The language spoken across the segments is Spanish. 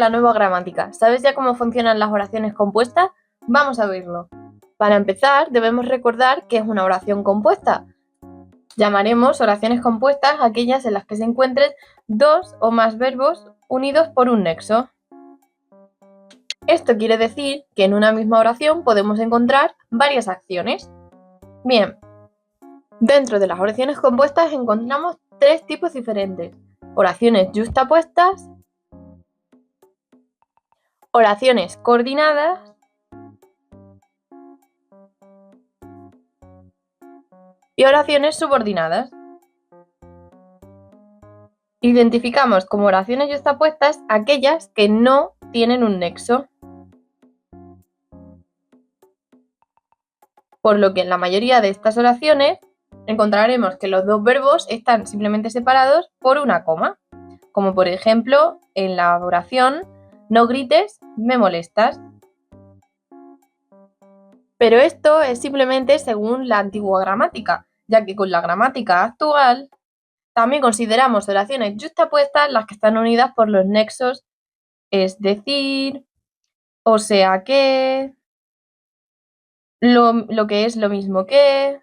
la nueva gramática. ¿Sabes ya cómo funcionan las oraciones compuestas? Vamos a verlo. Para empezar, debemos recordar qué es una oración compuesta. Llamaremos oraciones compuestas aquellas en las que se encuentren dos o más verbos unidos por un nexo. Esto quiere decir que en una misma oración podemos encontrar varias acciones. Bien, dentro de las oraciones compuestas encontramos tres tipos diferentes: oraciones yuxtapuestas, oraciones coordinadas y oraciones subordinadas. Identificamos como oraciones yuxtapuestas aquellas que no tienen un nexo, por lo que en la mayoría de estas oraciones encontraremos que los dos verbos están simplemente separados por una coma, como por ejemplo en la oración no grites, me molestas. Pero esto es simplemente según la antigua gramática, ya que con la gramática actual también consideramos oraciones yuxtapuestas las que están unidas por los nexos es decir, o sea que, lo que es lo mismo que.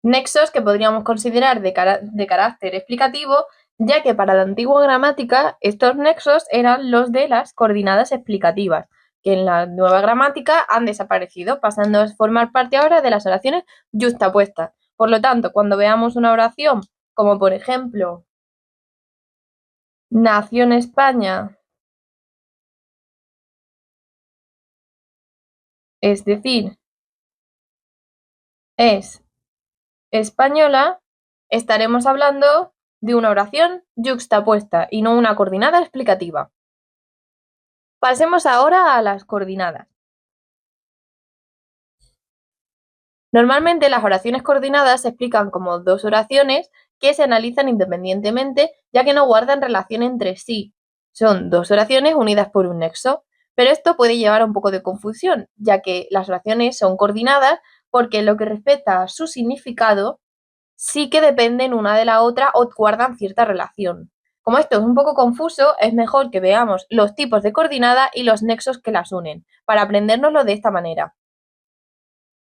Nexos que podríamos considerar de carácter explicativo, ya que para la antigua gramática estos nexos eran los de las coordenadas explicativas, que en la nueva gramática han desaparecido, pasando a formar parte ahora de las oraciones yuxtapuestas. Por lo tanto, cuando veamos una oración, como por ejemplo, nació en España, es decir, es española, estaremos hablando de una oración yuxtapuesta y no una coordenada explicativa. Pasemos ahora a las coordenadas. Normalmente las oraciones coordinadas se explican como dos oraciones que se analizan independientemente, ya que no guardan relación entre sí. Son dos oraciones unidas por un nexo, pero esto puede llevar a un poco de confusión, ya que las oraciones son coordinadas porque en lo que respecta a su significado sí que dependen una de la otra o guardan cierta relación. Como esto es un poco confuso, es mejor que veamos los tipos de coordenada y los nexos que las unen, para aprendérnoslo de esta manera.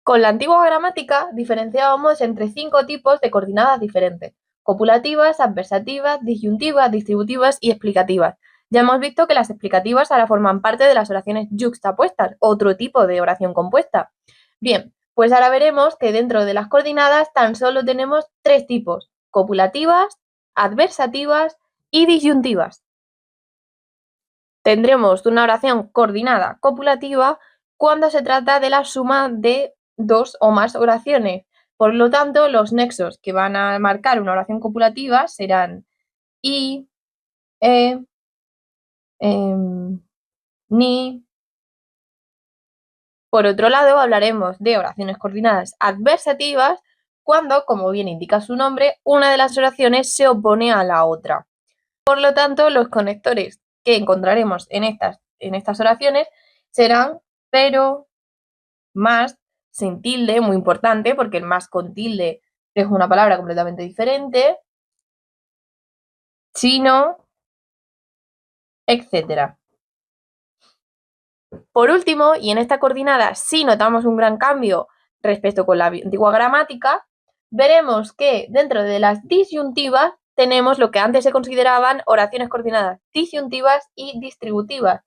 Con la antigua gramática diferenciábamos entre 5 tipos de coordenadas diferentes: copulativas, adversativas, disyuntivas, distributivas y explicativas. Ya hemos visto que las explicativas ahora forman parte de las oraciones yuxtapuestas, otro tipo de oración compuesta. Bien, pues ahora veremos que dentro de las coordenadas tan solo tenemos 3 tipos: copulativas, adversativas y disyuntivas. Tendremos una oración coordinada copulativa cuando se trata de la suma de dos o más oraciones. Por lo tanto, los nexos que van a marcar una oración copulativa serán y, e, ni. Por otro lado, hablaremos de oraciones coordinadas adversativas cuando, como bien indica su nombre, una de las oraciones se opone a la otra. Por lo tanto, los conectores que encontraremos en estas oraciones serán pero, más, sin tilde, muy importante, porque el más con tilde es una palabra completamente diferente, sino, etc. Por último, y en esta coordenada sí notamos un gran cambio respecto con la antigua gramática, veremos que dentro de las disyuntivas tenemos lo que antes se consideraban oraciones coordinadas disyuntivas y distributivas.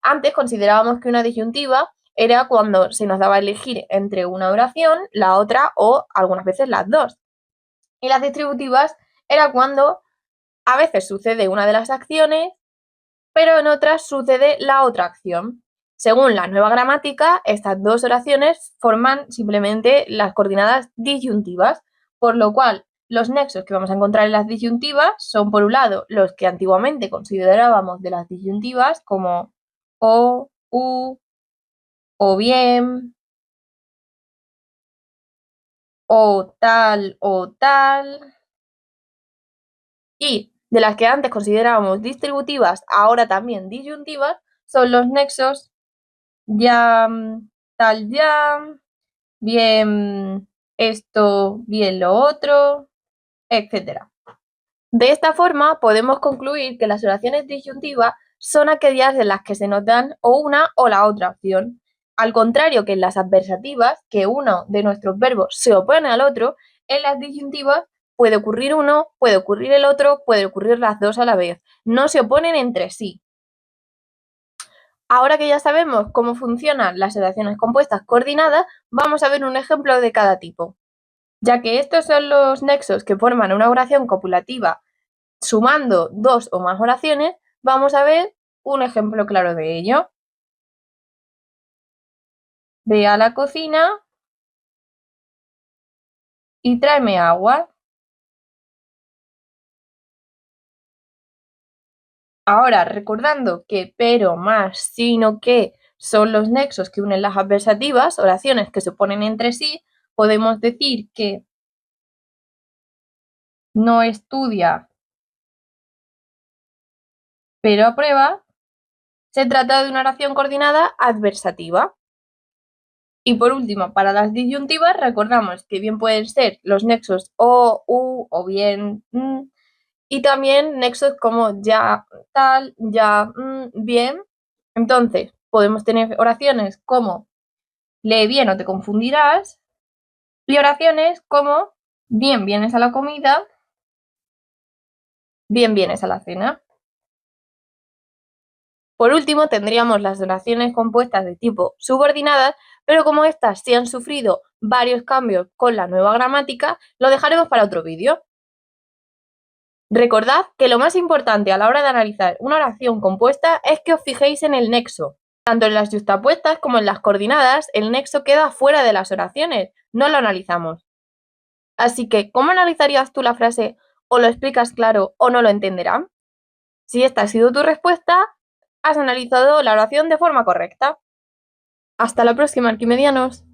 Antes considerábamos que una disyuntiva era cuando se nos daba a elegir entre una oración, la otra o algunas veces las dos. Y las distributivas era cuando a veces sucede una de las acciones, pero en otras sucede la otra acción. Según la nueva gramática, estas dos oraciones forman simplemente las coordenadas disyuntivas, por lo cual los nexos que vamos a encontrar en las disyuntivas son, por un lado, los que antiguamente considerábamos de las disyuntivas, como o, u, o bien, o tal, y de las que antes considerábamos distributivas, ahora también disyuntivas, son los nexos ya, tal ya, bien esto, bien lo otro, etc. De esta forma, podemos concluir que las oraciones disyuntivas son aquellas en las que se nos dan o una o la otra opción. Al contrario que en las adversativas, que uno de nuestros verbos se opone al otro, en las disyuntivas puede ocurrir uno, puede ocurrir el otro, puede ocurrir las dos a la vez. No se oponen entre sí. Ahora que ya sabemos cómo funcionan las oraciones compuestas coordinadas, vamos a ver un ejemplo de cada tipo. Ya que estos son los nexos que forman una oración copulativa sumando dos o más oraciones, vamos a ver un ejemplo claro de ello. Ve a la cocina y tráeme agua. Ahora, recordando que pero, más, sino, que son los nexos que unen las adversativas, oraciones que se oponen entre sí, podemos decir que no estudia pero aprueba, se trata de una oración coordinada adversativa. Y por último, para las disyuntivas, recordamos que bien pueden ser los nexos o, u, o bien, y también nexos como ya, tal, ya, bien. Entonces, podemos tener oraciones como lee bien o te confundirás, y oraciones como bien vienes a la comida, bien vienes a la cena. Por último, tendríamos las oraciones compuestas de tipo subordinadas, pero como estas sí han sufrido varios cambios con la nueva gramática, lo dejaremos para otro vídeo. Recordad que lo más importante a la hora de analizar una oración compuesta es que os fijéis en el nexo. Tanto en las yuxtapuestas como en las coordinadas, el nexo queda fuera de las oraciones, no lo analizamos. Así que, ¿cómo analizarías tú la frase o lo explicas claro o no lo entenderán? Si esta ha sido tu respuesta, has analizado la oración de forma correcta. Hasta la próxima, arquimedianos.